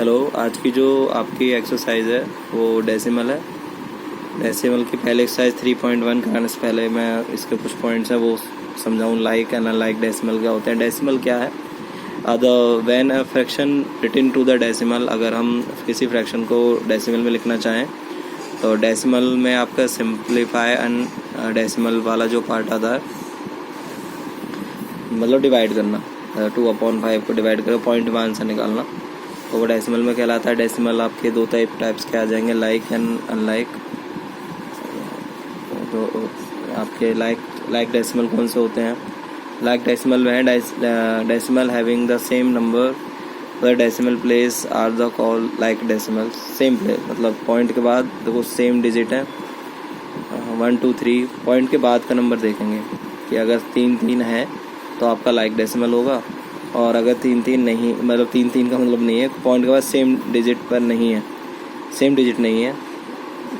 Hello, आज की जो आपकी एक्सरसाइज है वो डेसिमल है। डेसिमल की पहले एक्सरसाइज 3.1 कराने से पहले मैं इसके कुछ पॉइंट्स हैं वो समझाऊँ। लाइक एंड अनलाइक डेसिमल क्या होते हैं। डेसिमल क्या है? When a fraction written to the decimal, अगर हम किसी फ्रैक्शन को डेसिमल में लिखना चाहें तो डेसिमल में आपका सिंप्लीफाई एंड डेसिमल वाला जो पार्ट आता है, मतलब डिवाइड करना, 2/5 को डिवाइड करके पॉइंट में आंसर निकालना, तो वो डेसिमल में कहलाता है। डेसिमल आपके दो टाइप्स के आ जाएंगे, लाइक एंड अनलाइक। तो आपके लाइक डेसिमल कौन से होते हैं? लाइक डेसिमल में decimal having the same number the decimal place are the call like decimal. Same place मतलब पॉइंट के बाद देखो सेम डिजिट है, 1 2 3 पॉइंट के बाद का नंबर देखेंगे कि अगर 3 है तो आपका लाइक डेसिमल होगा, और अगर 3 नहीं, मतलब 3 का मतलब नहीं है, पॉइंट के बाद सेम डिजिट पर नहीं है, सेम डिजिट नहीं है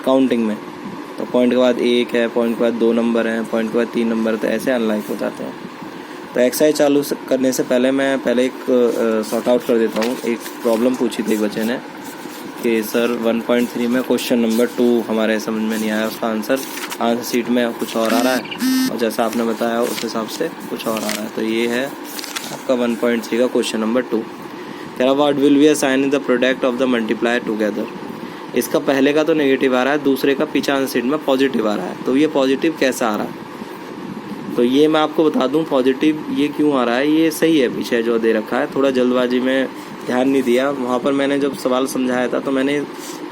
काउंटिंग में, तो पॉइंट के बाद 1 है, पॉइंट के बाद 2 नंबर हैं, पॉइंट के बाद 3 नंबर, तो ऐसे अनलाइक हो जाते हैं। तो एक्सरसाइज चालू करने से पहले मैं एक सॉर्ट आउट कर देता हूँ। एक प्रॉब्लम पूछी थी एक बच्चे ने कि सर 1.3 में क्वेश्चन नंबर 2 हमारे समझ में नहीं आया, उसका आंसर शीट में कुछ और आ रहा है और जैसा आपने बताया उस हिसाब से कुछ और आ रहा है। तो ये है आपका 1.3 का क्वेश्चन नंबर 2। कह रहा what will be a sign in the product of the multiply together. इसका पहले का तो नेगेटिव आ रहा है, दूसरे का पीछे आंसर शीट में पॉजिटिव आ रहा है, तो ये पॉजिटिव कैसा आ रहा है? तो ये मैं आपको बता दूं पॉजिटिव ये क्यों आ रहा है। ये सही है, पीछे जो दे रखा है, थोड़ा जल्दबाजी में ध्यान नहीं दिया। वहाँ पर मैंने जब सवाल समझाया था तो मैंने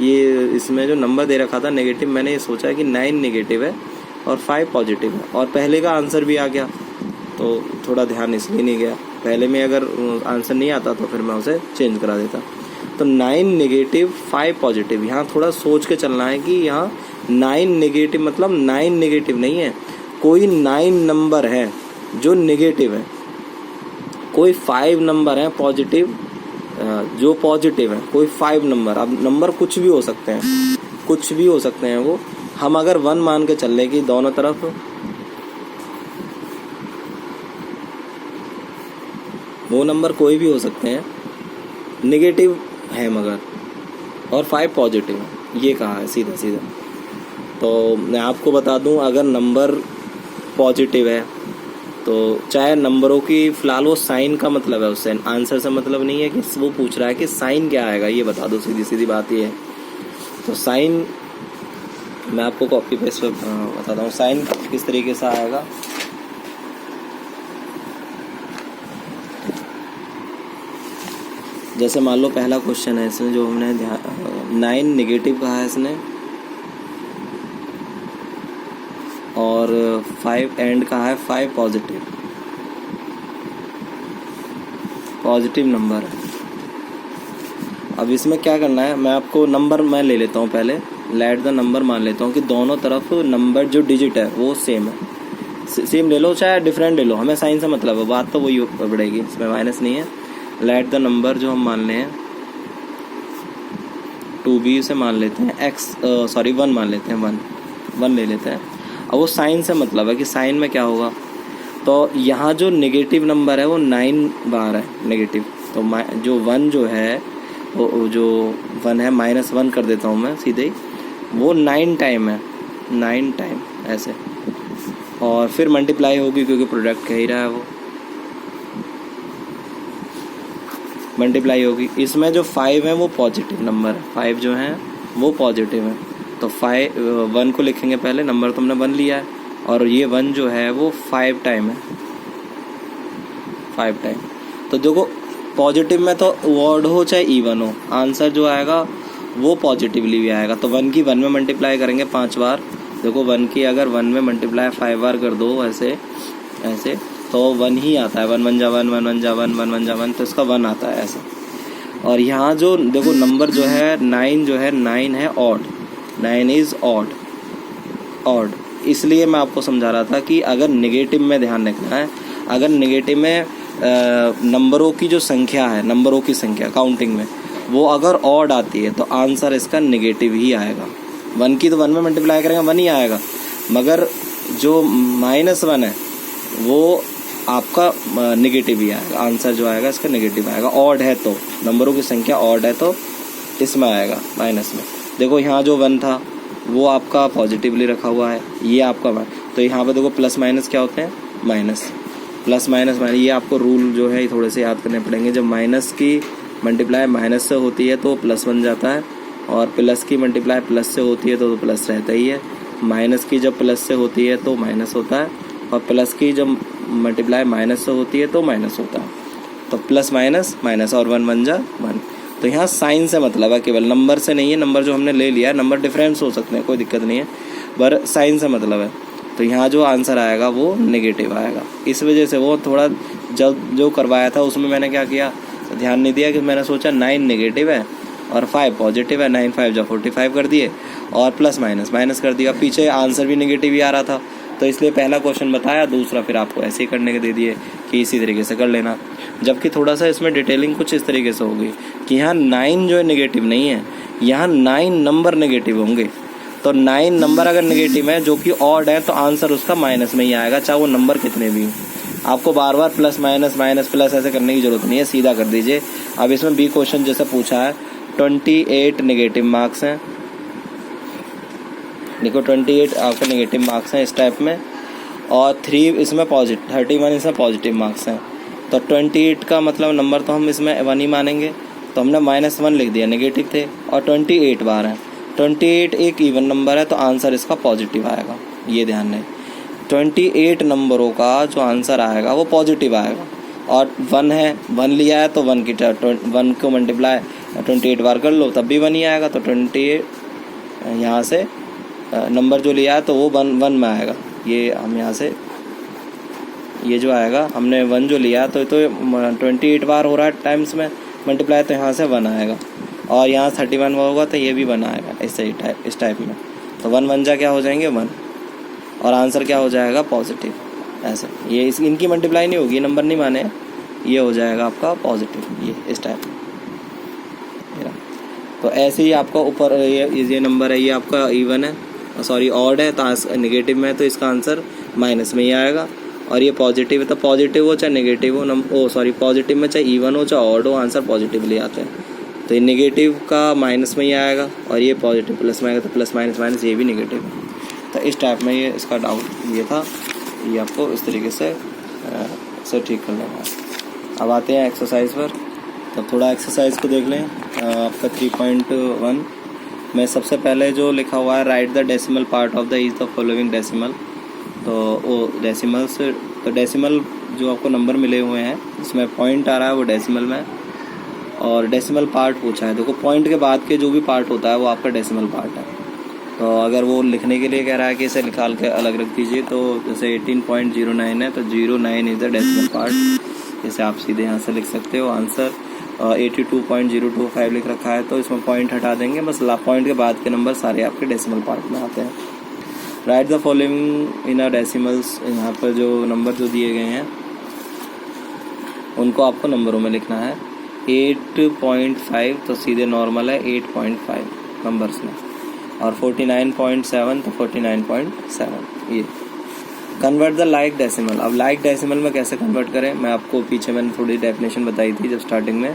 ये इसमें जो नंबर दे रखा था नेगेटिव, मैंने ये सोचा कि 9 नेगेटिव है और 5 पॉजिटिव है, और पहले का आंसर भी आ गया, तो थोड़ा ध्यान इसलिए नहीं गया। पहले में अगर आंसर नहीं आता तो फिर मैं उसे चेंज करा देता। तो 9 नेगेटिव 5 पॉजिटिव, यहाँ थोड़ा सोच के चलना है कि यहाँ 9 नेगेटिव मतलब 9 नेगेटिव नहीं है, कोई 9 नंबर है जो नेगेटिव है, कोई 5 नंबर है पॉजिटिव जो पॉजिटिव है, कोई 5 नंबर। अब नंबर कुछ भी हो सकते हैं, कुछ भी हो सकते हैं वो। हम अगर 1 मान के चल रहे कि दोनों तरफ वो नंबर कोई भी हो सकते हैं, नेगेटिव है मगर, और 5 पॉजिटिव है, ये कहा है सीधा सीधा। तो मैं आपको बता दूं अगर नंबर पॉजिटिव है तो चाहे नंबरों की फिलहाल वो साइन का मतलब है, उससे आंसर से मतलब नहीं है कि वो पूछ रहा है कि साइन क्या आएगा, ये बता दो, सीधी सीधी बात ये है। तो साइन मैं आपको कॉपी पेस्ट बताता हूँ, साइन किस तरीके से आएगा। जैसे मान लो पहला क्वेश्चन है इसमें जो हमने 9 नेगेटिव कहा है इसने, और 5 एंड कहा है 5 पॉजिटिव नंबर है। अब इसमें क्या करना है, मैं आपको नंबर मैं ले लेता हूँ पहले, लेट द नंबर मान लेता हूँ कि दोनों तरफ नंबर जो डिजिट है वो सेम है। सेम ले लो चाहे डिफरेंट ले लो, हमें साइन से मतलब है, बात तो वही बढ़ेगी, इसमें माइनस नहीं है। लेट द नंबर जो हम मान लें 2b से मान लेते हैं 1 मान लेते हैं, 1 ले लेते हैं। अब वो साइन से मतलब है कि साइन में क्या होगा, तो यहाँ जो नेगेटिव नंबर है वो 9 बार है नेगेटिव, तो जो 1 जो है वो जो 1 है -1 कर देता हूँ मैं सीधे ही, वो 9 टाइम है, 9 टाइम ऐसे, और फिर मल्टीप्लाई होगी क्योंकि प्रोडक्ट कह ही रहा है वो, मल्टीप्लाई होगी। इसमें जो 5 है वो पॉजिटिव नंबर है, 5 जो है वो पॉजिटिव है, तो 1 को लिखेंगे पहले, नंबर तो हमने 1 लिया है, और ये 1 जो है वो 5 टाइम है, 5 टाइम। तो देखो पॉजिटिव में तो वर्ड हो चाहे इवन हो, आंसर जो आएगा वो पॉजिटिवली भी आएगा। तो 1 की 1 में मल्टीप्लाई करेंगे 5 बार, देखो 1 की अगर 1 में मल्टीप्लाई 5 बार कर दो ऐसे ऐसे, तो 1 ही आता है, 1 1 जा 1 1 1 जा 1 1 1 जा 1, तो इसका 1 आता है ऐसे। और यहाँ जो देखो नंबर जो है 9 जो है 9 है ऑड, 9 इज़ ऑड, इसलिए मैं आपको समझा रहा था कि अगर नेगेटिव में ध्यान रखना है, अगर नेगेटिव में नंबरों की जो संख्या है, नंबरों की संख्या काउंटिंग में वो अगर ऑड आती है तो आंसर इसका नेगेटिव ही आएगा। 1 की तो 1 में मल्टीप्लाई करेंगे 1 ही आएगा, मगर जो -1 है वो आपका नेगेटिव ही आएगा, आंसर जो आएगा इसका नेगेटिव आएगा। ऑड है तो, नंबरों की संख्या ऑड है तो इसमें आएगा माइनस में। देखो यहाँ जो 1 था वो आपका पॉजिटिवली रखा हुआ है, ये आपका तो यहाँ पे देखो प्लस माइनस क्या होते हैं, माइनस प्लस माइनस माइनस। ये आपको रूल जो है थोड़े से याद करने पड़ेंगे। जब माइनस की मल्टीप्लाई माइनस से होती है तो प्लस बन जाता है, और प्लस की मल्टीप्लाई प्लस से होती है तो प्लस रहता ही है। माइनस की जब प्लस से होती है तो माइनस होता है, और प्लस की जब मल्टीप्लाई माइनस से होती है तो माइनस होता है। तो प्लस माइनस माइनस और 1 बन जा 1। तो यहाँ साइन से मतलब है, केवल नंबर से नहीं है। नंबर जो हमने ले लिया है, नंबर डिफरेंस हो सकते हैं, कोई दिक्कत नहीं है, पर साइन से मतलब है। तो यहाँ जो आंसर आएगा वो नेगेटिव आएगा। इस वजह से वो थोड़ा जब जो करवाया था उसमें मैंने क्या किया, ध्यान नहीं दिया कि मैंने सोचा 9 नेगेटिव है और 5 पॉजिटिव है, 9 5 जा 45 कर दिए, और प्लस माइनस माइनस कर दिया। पीछे आंसर भी नेगेटिव ही आ रहा था, तो इसलिए पहला क्वेश्चन बताया, दूसरा फिर आपको ऐसे ही करने के दे दिए कि इसी तरीके से कर लेना। जबकि थोड़ा सा इसमें डिटेलिंग कुछ इस तरीके से होगी कि यहाँ 9 जो है नेगेटिव नहीं है, यहाँ 9 नंबर नेगेटिव होंगे। तो 9 नंबर अगर नेगेटिव है जो कि ऑड है तो आंसर उसका माइनस में ही आएगा, चाहे वो नंबर कितने भी हों। आपको बार बार प्लस माइनस माइनस प्लस ऐसे करने की जरूरत नहीं है, सीधा कर दीजिए। अब इसमें बी क्वेश्चन जैसे पूछा है, 28 नेगेटिव मार्क्स हैं। देखो 28 आपके नेगेटिव मार्क्स हैं इस टाइप में, और 3 इसमें पॉजिटिव, 31 इसमें पॉजिटिव मार्क्स हैं। तो 28 का मतलब नंबर तो हम इसमें 1 ही मानेंगे, तो हमने -1 लिख दिया, नेगेटिव थे, और 28 बार हैं। 28 एक इवन नंबर है तो आंसर इसका पॉजिटिव आएगा, ये ध्यान रहे। 28 नंबरों का जो आंसर आएगा वो पॉजिटिव आएगा। और 1 है, 1 लिया है तो 1 को मल्टीप्लाई 28 बार कर लो तब भी 1 ही आएगा। तो 28 यहाँ से नंबर जो लिया है तो वो 1 में आएगा। ये हम यहाँ से ये जो आएगा, हमने 1 जो लिया तो 28 बार हो रहा है टाइम्स में मल्टीप्लाई, तो यहाँ से 1 आएगा, और यहाँ 31 होगा तो ये भी 1 आएगा, इस टाइप में। तो 1 1 जा क्या हो जाएंगे 1, और आंसर क्या हो जाएगा पॉजिटिव। ऐसे ये इनकी मल्टीप्लाई नहीं होगी, नंबर नहीं माने, ये हो जाएगा आपका पॉजिटिव, ये इस टाइप में। तो ऐसे ही आपका ऊपर ये नंबर है, ये आपका इवन है, सॉरी ऑड है, तो नेगेटिव में है तो इसका आंसर माइनस में ही आएगा। और ये पॉजिटिव है तो पॉजिटिव हो चाहे नेगेटिव हो, पॉजिटिव में चाहे इवन हो चाहे ऑड हो, आंसर पॉजिटिवली आते हैं। तो ये नेगेटिव का माइनस में ही आएगा, और ये पॉजिटिव प्लस में आएगा, तो प्लस माइनस माइनस ये भी नेगेटिव है। तो इस टाइप में ये इसका डाउट ये था, ये आपको इस तरीके से ठीक कर लेना है। अब आते हैं एक्सरसाइज पर। तो थोड़ा एक्सरसाइज को देख लें। आपका 3.1 में सबसे पहले जो लिखा हुआ है, right the decimal part of the each the following decimal. तो वो डेसिमल से, तो डेसिमल जो आपको नंबर मिले हुए हैं इसमें पॉइंट आ रहा है वो डेसिमल में, और डेसिमल पार्ट पूछा है। देखो पॉइंट के बाद के जो भी पार्ट होता है वो आपका डेसिमल पार्ट है। तो अगर वो लिखने के लिए कह रहा है कि इसे निकाल के अलग रख दीजिए, तो जैसे 18.09 है तो 09 इज़ द डेसिमल पार्ट, जैसे आप सीधे यहाँ से लिख सकते हो आंसर। 82.025 लिख रखा है तो इसमें पॉइंट हटा देंगे, बस पॉइंट के बाद के नंबर सारे आपके डेसिमल पार्ट में आते हैं। Right the following in a decimals, यहाँ पर जो नंबर जो दिए गए हैं उनको आपको नंबरों में लिखना है। 8.5 तो सीधे नॉर्मल है 8.5 नंबर्स में, और 49.7 तो 49.7। ये कन्वर्ट द लाइक डेसिमल। अब लाइक डेसिमल में कैसे कन्वर्ट करें, मैं आपको पीछे मैंने थोड़ी डेफिनेशन बताई थी जब स्टार्टिंग में,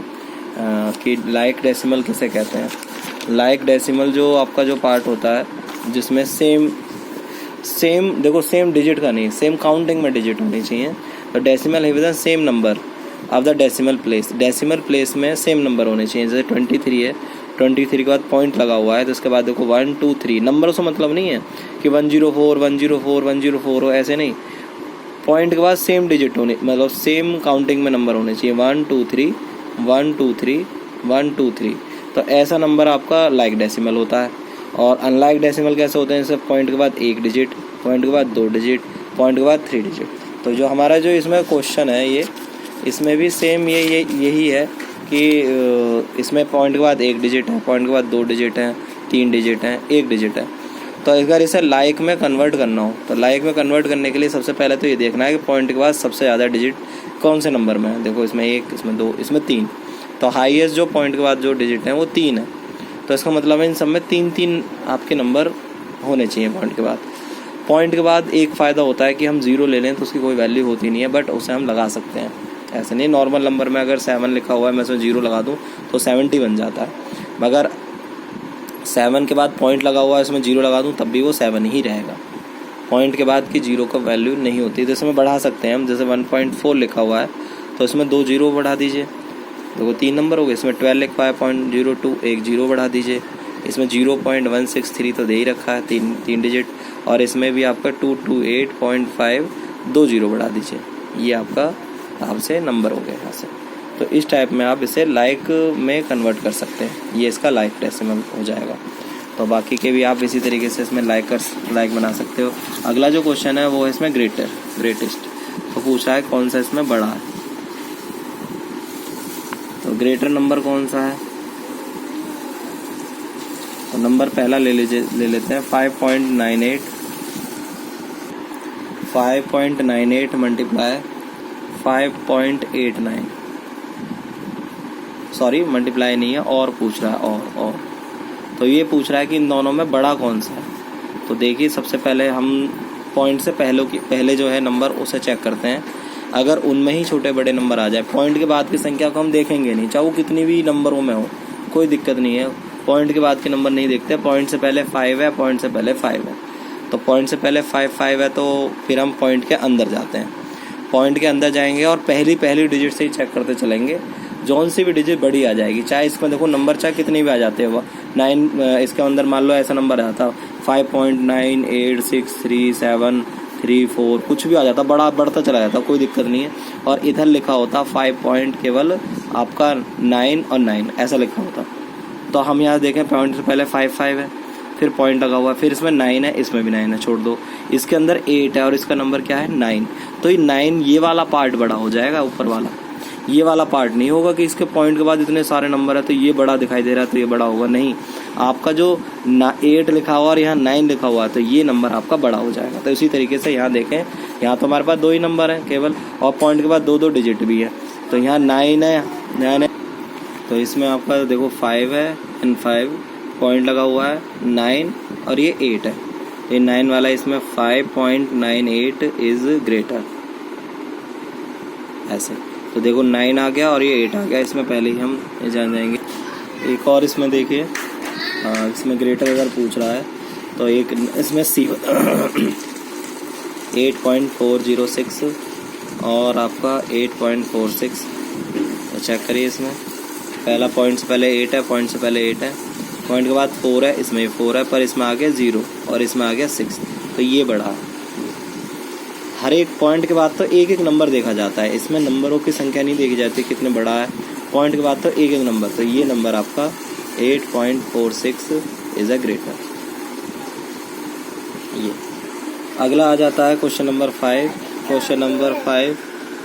कि लाइक डेसिमल किसे कहते हैं। लाइक डेसिमल जो आपका जो पार्ट होता है जिसमें सेम देखो सेम डिजिट का नहीं, सेम काउंटिंग में डिजिट होनी चाहिए। तो डेसिमल है with the same number of the decimal place, decimal place में सेम नंबर होने चाहिए। जैसे 23 है, 23 के बाद पॉइंट लगा हुआ है तो उसके बाद देखो 1 2 3, नंबरों से मतलब नहीं है कि 104 104 104 हो, ऐसे नहीं। पॉइंट के बाद सेम डिजिट होने, मतलब सेम काउंटिंग में नंबर होने चाहिए, 1 2 3 1 2 3 1 2 3। तो ऐसा नंबर आपका लाइक डेसिमल होता है। और अनलाइक डेसिमल कैसे होते हैं, जैसे पॉइंट के बाद 1 डिजिट, पॉइंट के बाद 2 डिजिट, पॉइंट के बाद 3 डिजिट। तो जो हमारा जो इसमें क्वेश्चन है ये, इसमें भी सेम यही है कि इसमें पॉइंट के बाद 1 डिजिट है, पॉइंट के बाद 2 डिजिट हैं, 3 डिजिट हैं, 1 डिजिट है। तो अगर इसे लाइक में कन्वर्ट करना हो तो लाइक में कन्वर्ट करने के लिए सबसे पहले तो ये देखना है कि पॉइंट के बाद सबसे ज़्यादा डिजिट कौन से नंबर में है। देखो इसमें 1, इसमें 2, इसमें 3। तो हाईएस्ट जो पॉइंट के बाद जो डिजिट है वो 3 है। तो इसका मतलब है इन सब में 3 3 आपके नंबर होने चाहिए पॉइंट के बाद। पॉइंट के बाद एक फ़ायदा होता है कि हम 0 ले लें तो उसकी कोई वैल्यू होती नहीं है, बट उसे हम लगा सकते हैं। ऐसे नहीं, नॉर्मल नंबर में अगर 7 लिखा हुआ है मैं उसमें 0 लगा दूँ तो 70 बन जाता है, मगर 7 के बाद पॉइंट लगा हुआ है इसमें 0 लगा दूँ तब भी वो 7 ही रहेगा। पॉइंट के बाद की 0 का वैल्यू नहीं होती, तो इसमें बढ़ा सकते हैं हम। जैसे 1.4 लिखा हुआ है तो इसमें 2 0 बढ़ा दीजिए, देखो 3 नंबर हो गए। इसमें 12 लिखा है 0.02, एक 0 बढ़ा दीजिए। इसमें 0.163 तो दे ही रखा है, तीन डिजिट। और इसमें भी आपका 228.5 2 0 बढ़ा दीजिए। ये आपका आपसे नंबर हो गया यहाँ से। तो इस टाइप में आप इसे लाइक में कन्वर्ट कर सकते हैं, ये इसका लाइक डेसिमल हो जाएगा। तो बाकी के भी आप इसी तरीके से इसमें लाइक बना सकते हो। अगला जो क्वेश्चन है वो है इसमें ग्रेटेस्ट। तो पूछा है कौन सा इसमें बड़ा है, तो ग्रेटर नंबर कौन सा है, तो नंबर पहला ले लेते हैं 5.98 मल्टीप्लाई 5.89, सॉरी मल्टीप्लाई नहीं है, और पूछ रहा है और तो ये पूछ रहा है कि इन दोनों में बड़ा कौन सा है। तो देखिए सबसे पहले हम पॉइंट से पहले जो है नंबर उसे चेक करते हैं। अगर उनमें ही छोटे बड़े नंबर आ जाए, पॉइंट के बाद की संख्या को हम देखेंगे नहीं, चाहे वो कितनी भी नंबरों में हो, कोई दिक्कत नहीं है। पॉइंट के बाद के नंबर नहीं देखते। पॉइंट से पहले 5 है, पॉइंट से पहले 5 है, तो पॉइंट से पहले 5 है, तो फिर हम पॉइंट के अंदर जाते हैं। पॉइंट के अंदर जाएंगे और पहली डिजिट से ही चेक करते चलेंगे, जौन सी भी डिजिट बड़ी आ जाएगी। चाहे इसमें देखो नंबर चाहे कितने भी आ जाते हैं, 9 इसके अंदर मान लो ऐसा नंबर आता 5.986373 कुछ भी आ जाता, बढ़ता चला जाता, कोई दिक्कत नहीं है। और इधर लिखा होता 5 पॉइंट केवल आपका 9 और 9 ऐसा लिखा होता। तो हम यहाँ देखें पॉइंट से पहले 5 है, फिर पॉइंट लगा हुआ है, फिर इसमें 9 है, इसमें भी 9 है, छोड़ दो। इसके अंदर 8 है और इसका नंबर क्या है 9, तो ये 9 ये वाला पार्ट बड़ा हो जाएगा, ऊपर वाला ये वाला पार्ट नहीं होगा कि इसके पॉइंट के बाद इतने सारे नंबर है तो ये बड़ा दिखाई दे रहा है तो ये बड़ा होगा, नहीं। आपका जो 8 लिखा हुआ और यहाँ 9 लिखा हुआ है तो ये नंबर आपका बड़ा हो जाएगा। तो इसी तरीके से यहाँ देखें, यहाँ तो हमारे पास 2 ही नंबर हैं केवल, और पॉइंट के बाद 2 डिजिट भी है, तो यहाँ 9 है, तो इसमें आपका देखो 5 है एंड 5 पॉइंट लगा हुआ है 9 और ये 8 है, ये 9 वाला इसमें 5.98 इज ग्रेटर, ऐसे। तो देखो 9 आ गया और ये 8 आ गया, इसमें पहले ही हम जान जाएंगे। एक और इसमें देखिए, इसमें ग्रेटर अगर पूछ रहा है तो एक इसमें C 8.406 और आपका 8.46, तो चेक करिए। इसमें पहला पॉइंट से पहले 8 है, पॉइंट से पहले 8 है, पॉइंट के बाद 4 है, इसमें 4 है, पर इसमें आ गया 0 और इसमें आ गया 6, तो ये बढ़ा। हर एक पॉइंट के बाद तो एक नंबर देखा जाता है, इसमें नंबरों की संख्या नहीं देखी जाती कितने बड़ा है। पॉइंट के बाद तो एक नंबर, तो ये नंबर आपका 8.46 इज अ ग्रेटर। ये अगला आ जाता है क्वेश्चन नंबर 5। Question number 5